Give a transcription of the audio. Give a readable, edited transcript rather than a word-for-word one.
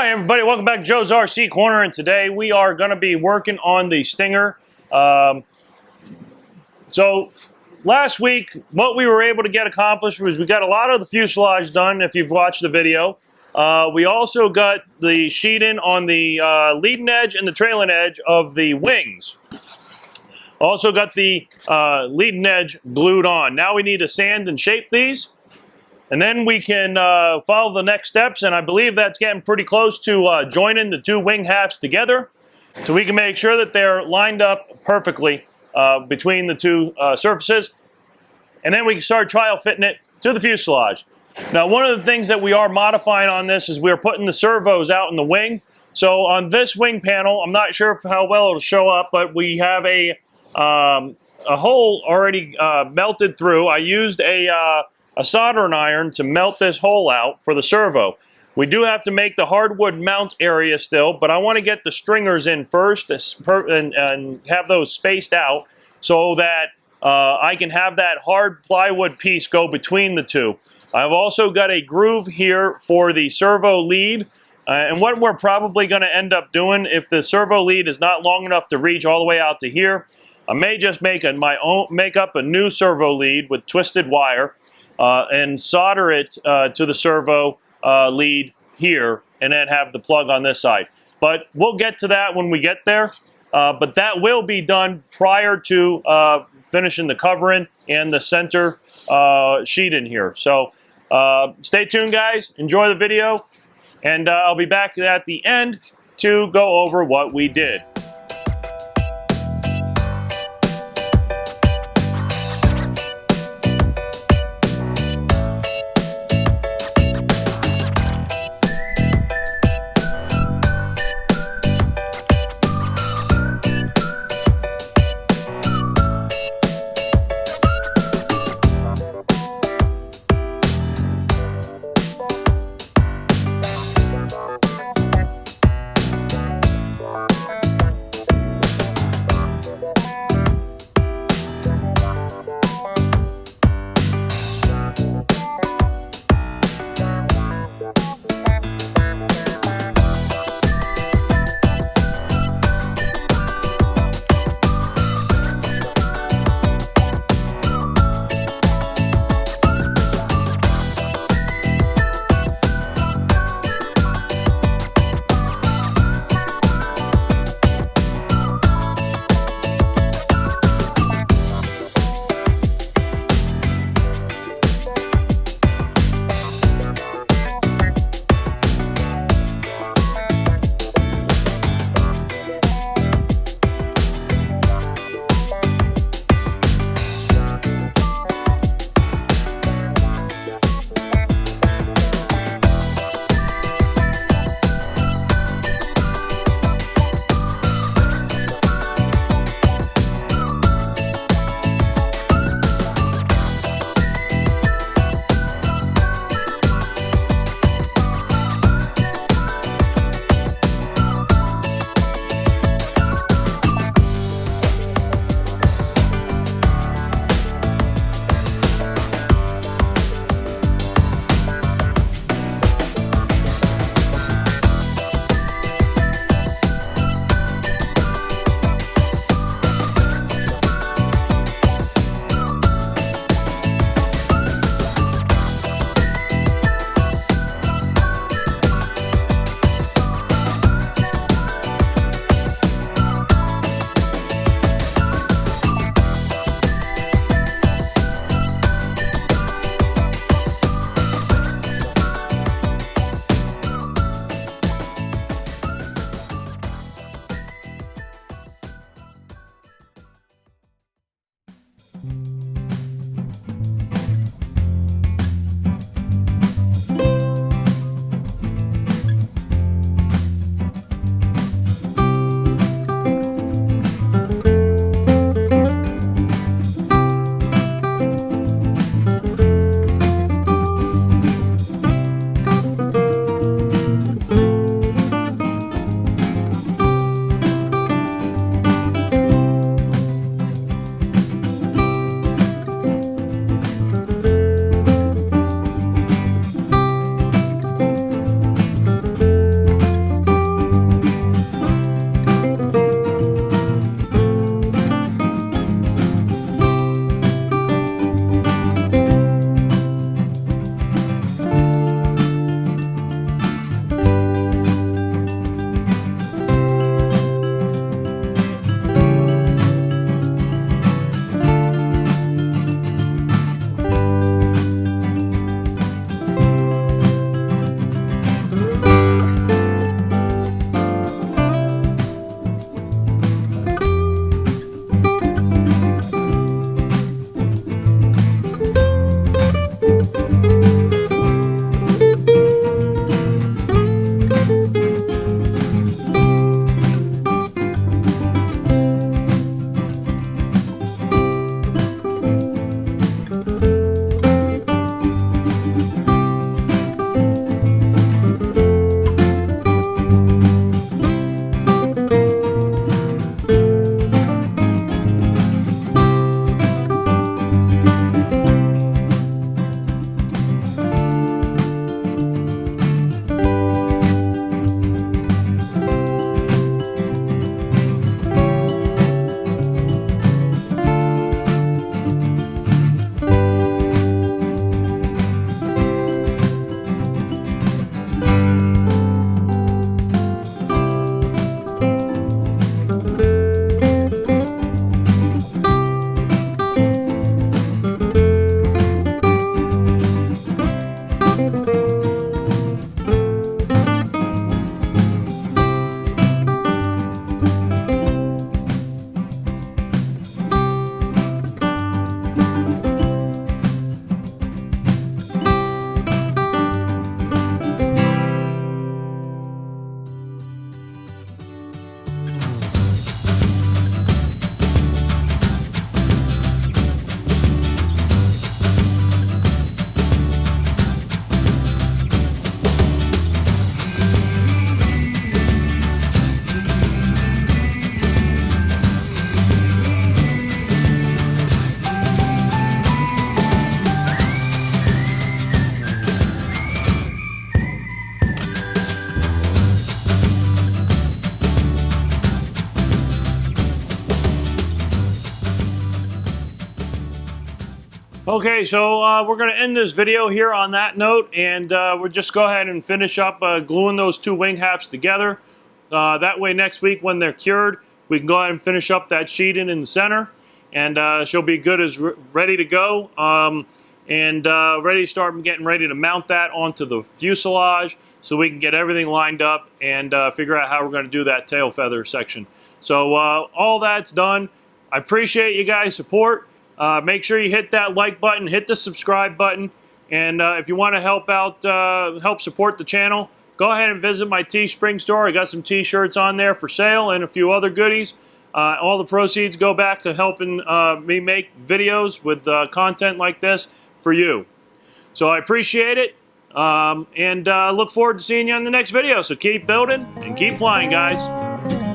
Hi everybody, welcome back to Joe's RC Corner, and today we are going to be working on the Stinger. So last week what we were able to get accomplished was we got a lot of the fuselage done if you've watched the video. We also got the sheeting on the leading edge and the trailing edge of the wings. Also got the leading edge glued on. Now we need to sand and shape these. And then we can follow the next steps, and I believe that's getting pretty close to joining the two wing halves together, so we can make sure that they're lined up perfectly between the two surfaces. And then we can start trial fitting it to the fuselage. Now, one of the things that we are modifying on this is we're putting the servos out in the wing. So on this wing panel, I'm not sure how well it'll show up, but we have a hole already melted through. I used a soldering iron to melt this hole out for the servo. We do have to make the hardwood mount area still, but I want to get the stringers in first and have those spaced out so that I can have that hard plywood piece go between the two. I've also got a groove here for the servo lead, and what we're probably going to end up doing if the servo lead is not long enough to reach all the way out to here, I may just make up a new servo lead with twisted wire. And solder it to the servo lead here, and then have the plug on this side. But we'll get to that when we get there. But that will be done prior to finishing the covering and the center sheet in here. So stay tuned, guys. Enjoy the video, and I'll be back at the end to go over what we did. Okay, so we're going to end this video here on that note, and we'll just go ahead and finish up gluing those two wing halves together. That way next week when they're cured, we can go ahead and finish up that sheeting in the center, and she'll be good as ready to go, and ready to start getting ready to mount that onto the fuselage so we can get everything lined up and figure out how we're going to do that tail feather section. So all that's done. I appreciate you guys' support. Make sure you hit that like button, hit the subscribe button, and if you want to help out, help support the channel, go ahead and visit my Teespring store. I got some t-shirts on there for sale and a few other goodies. All the proceeds go back to helping me make videos with content like this for you. So I appreciate it, and look forward to seeing you on the next video. So keep building and keep flying, guys.